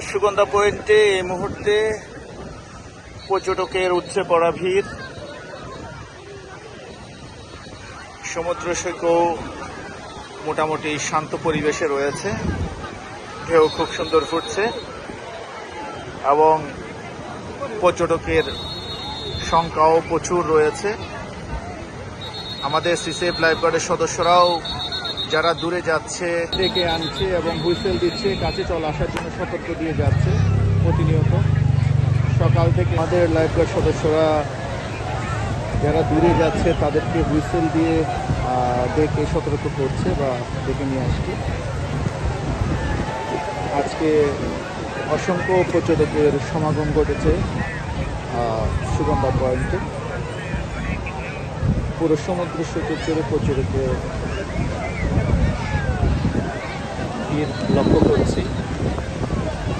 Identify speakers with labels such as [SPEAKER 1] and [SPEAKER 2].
[SPEAKER 1] সুগন্ধা পয়েন্টে এই মুহূর্তে পর্যটকের উপচে পড়া ভিড়। সমুদ্র সৈকত মোটামুটি শান্ত পরিবেশে রয়েছে, ঢেউ খুব সুন্দর ফুটছে এবং পর্যটকের সংখ্যাও প্রচুর রয়েছে। আমাদের সিসিএফ লাইফগার্ডের সদস্যরাও যারা দূরে যাচ্ছে ডেকে আনছে এবং হুইসেল দিচ্ছে, কাছে চলে আসার জন্য সতর্ক দিয়ে যাচ্ছে প্রতিনিয়ত। সকাল থেকে আমাদের লাইফগার্ড সদস্যরা যারা দূরে যাচ্ছে তাদেরকে হুইসেল দিয়ে ডেকে সতর্ক করছে বা ডেকে নিয়ে আসছে। আজকে অসংখ্য পর্যটকের সমাগম ঘটেছে সুগন্ধা পয়েন্টে। পুরো সমুদ্র সৈকত জুড়ে পর্যটকের ভিড় লক্ষ্য করছি।